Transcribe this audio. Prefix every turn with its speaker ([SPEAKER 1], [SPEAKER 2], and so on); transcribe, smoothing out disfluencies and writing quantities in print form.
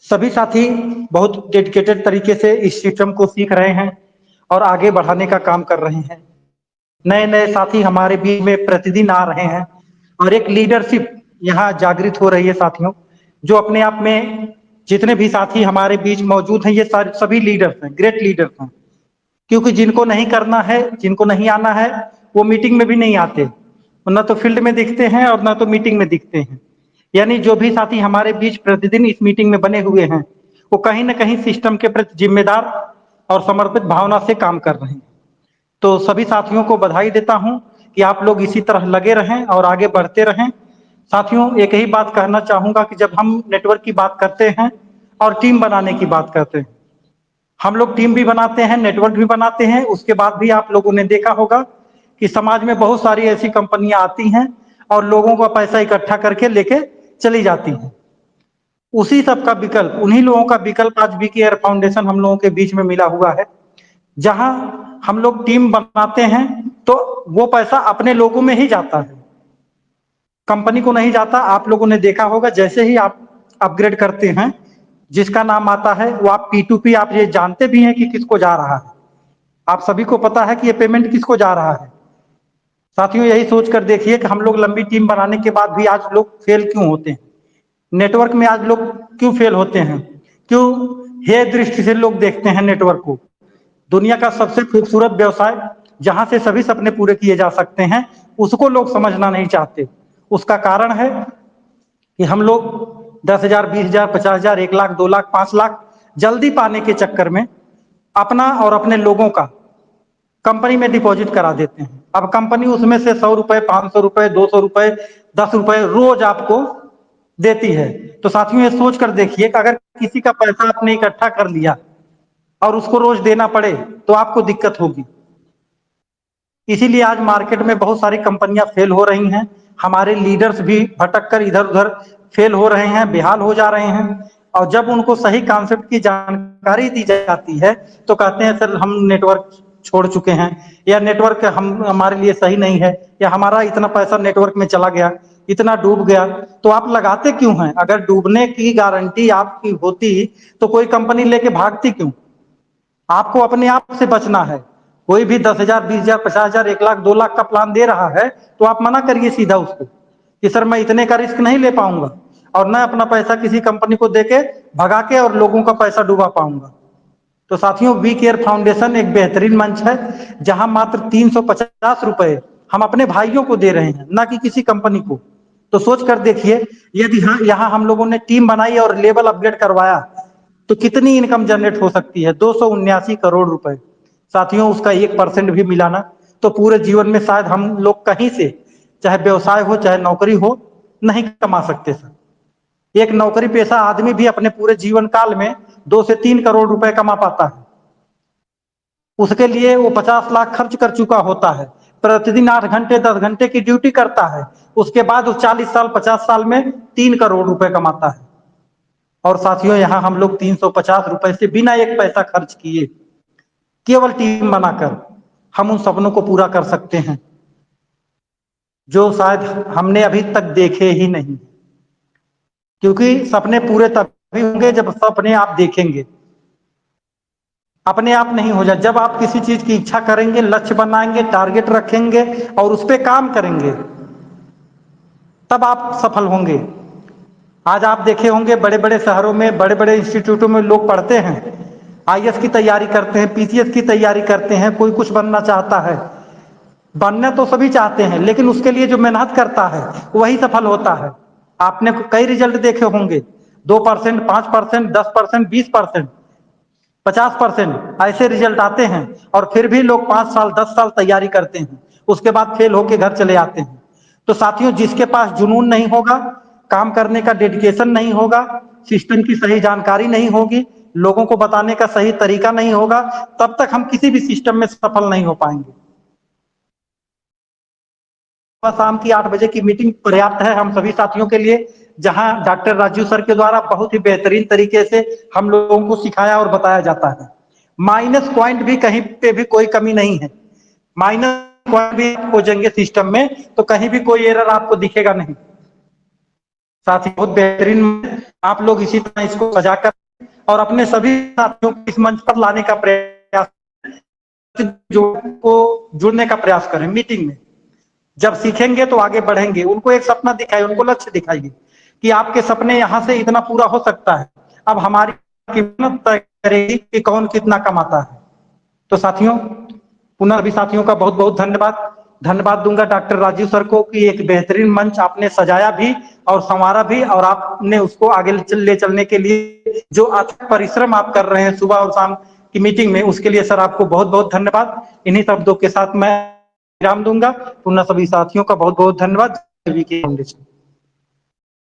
[SPEAKER 1] सभी साथी बहुत डेडिकेटेड तरीके से इस सिस्टम को सीख रहे हैं और आगे बढ़ाने का काम कर रहे हैं। नए नए साथी हमारे बीच में प्रतिदिन आ रहे हैं और एक लीडरशिप यहाँ जागृत हो रही है साथियों, जो अपने आप में जितने भी साथी हमारे बीच मौजूद हैं ये सारे सभी लीडर्स हैं, ग्रेट लीडर्स हैं। क्योंकि जिनको नहीं करना है, जिनको नहीं आना है, वो मीटिंग में भी नहीं आते, न तो फील्ड में दिखते हैं और न तो मीटिंग में दिखते हैं। यानी जो भी साथी हमारे बीच प्रतिदिन इस मीटिंग में बने हुए हैं, वो कहीं न कहीं सिस्टम के प्रति जिम्मेदार और समर्पित भावना से काम कर रहे हैं। तो सभी साथियों को बधाई देता हूं कि आप लोग इसी तरह लगे रहें और आगे बढ़ते रहें। साथियों, एक ही बात कहना चाहूंगा कि जब हम नेटवर्क की बात करते हैं और टीम बनाने की बात करते हैं, हम लोग टीम भी बनाते हैं, नेटवर्क भी बनाते हैं। उसके बाद भी आप लोगों ने देखा होगा कि समाज में बहुत सारी ऐसी कंपनियां आती हैं और लोगों का पैसा इकट्ठा करके लेके चली जाती हैं। उसी सब का विकल्प, उन्हीं लोगों का विकल्प आज वी केयर फाउंडेशन हम लोगों के बीच में मिला हुआ है। जहां हम लोग टीम बनाते हैं तो वो पैसा अपने लोगों में ही जाता है, कंपनी को नहीं जाता। आप लोगों ने देखा होगा जैसे ही आप अपग्रेड करते हैं, जिसका नाम आता है वो आप P2P, आप ये जानते भी हैं कि किसको जा रहा है। आप सभी को पता है कि ये पेमेंट किसको जा रहा है। साथियों, यही सोच कर देखिए कि हम लोग लंबी टीम बनाने के बाद भी आज लोग फेल क्यों होते हैं, नेटवर्क में आज लोग क्यों फेल होते हैं, क्यों हे दृष्टि से लोग देखते हैं नेटवर्क को। दुनिया का सबसे खूबसूरत व्यवसाय जहां से सभी सपने पूरे किए जा सकते हैं, उसको लोग समझना नहीं चाहते। उसका कारण है कि हम लोग 10,000, 20,000, 50,000, 1 लाख, 2 लाख, 5 लाख जल्दी पाने के चक्कर में अपना और अपने लोगों का कंपनी में डिपॉजिट करा देते हैं। अब कंपनी उसमें से 100 रुपए, 500 रुपए, 200 रुपए, 10 रुपए रोज आपको देती है। तो साथियों, ये सोच कर देखिए कि अगर किसी का पैसा आपने इकट्ठा कर लिया और उसको रोज देना पड़े तो आपको दिक्कत होगी। इसीलिए आज मार्केट में बहुत सारी कंपनियां फेल हो रही हैं। हमारे लीडर्स भी भटक कर इधर उधर फेल हो रहे हैं, बेहाल हो जा रहे हैं। और जब उनको सही कॉन्सेप्ट की जानकारी दी जाती है तो कहते हैं सर हम नेटवर्क छोड़ चुके हैं, या नेटवर्क हम हमारे लिए सही नहीं है, या हमारा इतना पैसा नेटवर्क में चला गया, इतना डूब गया। तो आप लगाते क्यों हैं? अगर डूबने की गारंटी आपकी होती तो कोई कंपनी लेके भागती क्यों? आपको अपने आप से बचना है। कोई भी 10,000, 20,000, 50,000, 1 लाख, 2 लाख का प्लान दे रहा है तो आप मना करिए सीधा उसको कि सर मैं इतने का रिस्क नहीं ले पाऊंगा और न अपना पैसा किसी कंपनी को देके भगा के और लोगों का पैसा डुबा पाऊंगा। तो साथियों, वी केयर फाउंडेशन एक बेहतरीन मंच है जहां मात्र 350 रुपए हम अपने भाइयों को दे रहे हैं, ना कि किसी कंपनी को। तो सोच कर देखिए, यदि यहाँ हम लोगों ने टीम बनाई और लेवल अपग्रेड करवाया तो कितनी इनकम जनरेट हो सकती है? 279 करोड़ रुपए। साथियों, उसका 1% भी मिलाना तो पूरे जीवन में शायद हम लोग कहीं से, चाहे व्यवसाय हो चाहे नौकरी हो, नहीं कमा सकते सर। एक नौकरी पेशा आदमी भी अपने पूरे जीवन काल में 2 से 3 करोड़ रुपए कमा पाता है। उसके लिए वो 50 लाख खर्च कर चुका होता है, प्रतिदिन 8 घंटे 10 घंटे की ड्यूटी करता है। उसके बाद वो 40 साल 50 साल में 3 करोड़ रुपए कमाता है। और साथियों, यहाँ हम लोग 350 रुपए से बिना एक पैसा खर्च किए, केवल टीम बनाकर हम उन सपनों को पूरा कर सकते हैं जो शायद हमने अभी तक देखे ही नहीं। क्योंकि सपने पूरे तभी होंगे जब सपने आप देखेंगे। अपने आप नहीं हो जाए। जब आप किसी चीज की इच्छा करेंगे, लक्ष्य बनाएंगे, टारगेट रखेंगे और उस पर काम करेंगे, तब आप सफल होंगे। आज आप देखे होंगे बड़े बड़े शहरों में, बड़े बड़े इंस्टीट्यूटों में लोग पढ़ते हैं, IAS की तैयारी करते हैं, PCS की तैयारी करते हैं। कोई कुछ बनना चाहता है, बनना तो सभी चाहते हैं, लेकिन उसके लिए जो मेहनत करता है वही सफल होता है। आपने कई रिजल्ट देखे होंगे, 2%, 5%, 10%, 20%, 50% ऐसे रिजल्ट आते हैं और फिर भी लोग 5 साल 10 साल तैयारी करते हैं, उसके बाद फेल होके घर चले आते हैं। तो साथियों, जिसके पास जुनून नहीं होगा, काम करने का डेडिकेशन नहीं होगा, सिस्टम की सही जानकारी नहीं होगी, लोगों को बताने का सही तरीका नहीं होगा, तब तक हम किसी भी सिस्टम में सफल नहीं हो पाएंगे। शाम की 8 बजे की मीटिंग पर्याप्त है हम सभी साथियों के लिए, जहां डॉक्टर राजू सर के द्वारा बहुत ही बेहतरीन तरीके से हम लोगों को सिखाया और बताया जाता है। माइनस पॉइंट भी कहीं पे भी कोई कमी नहीं है। माइनस पॉइंट भी खोजेंगे सिस्टम में तो कहीं भी कोई एरर आपको दिखेगा नहीं। साथ ही बहुत बेहतरीन, आप लोग इसी तरह इसको सजाकर और अपने सभी साथियों को इस मंच पर लाने का प्रयास, जुड़ने का प्रयास करें मीटिंग में। जब सीखेंगे तो आगे बढ़ेंगे, उनको एक सपना दिखाइए, उनको लक्ष्य दिखाइए कि आपके सपने यहाँ से इतना पूरा हो सकता है, अब हमारी कीमत तय करेगी कि कौन कितना कमाता है। तो साथियों, पुनः भी साथियों का बहुत बहुत धन्यवाद दूंगा डॉक्टर राजीव सर को कि एक बेहतरीन मंच आपने सजाया भी और संवारा भी, और आपने उसको आगे ले चलने के लिए जो अथक परिश्रम आप कर रहे हैं सुबह और शाम की मीटिंग में, उसके लिए सर आपको बहुत बहुत धन्यवाद। इन्हीं शब्दों के साथ मैं विराम दूंगा। पुनः सभी साथियों का बहुत बहुत धन्यवाद।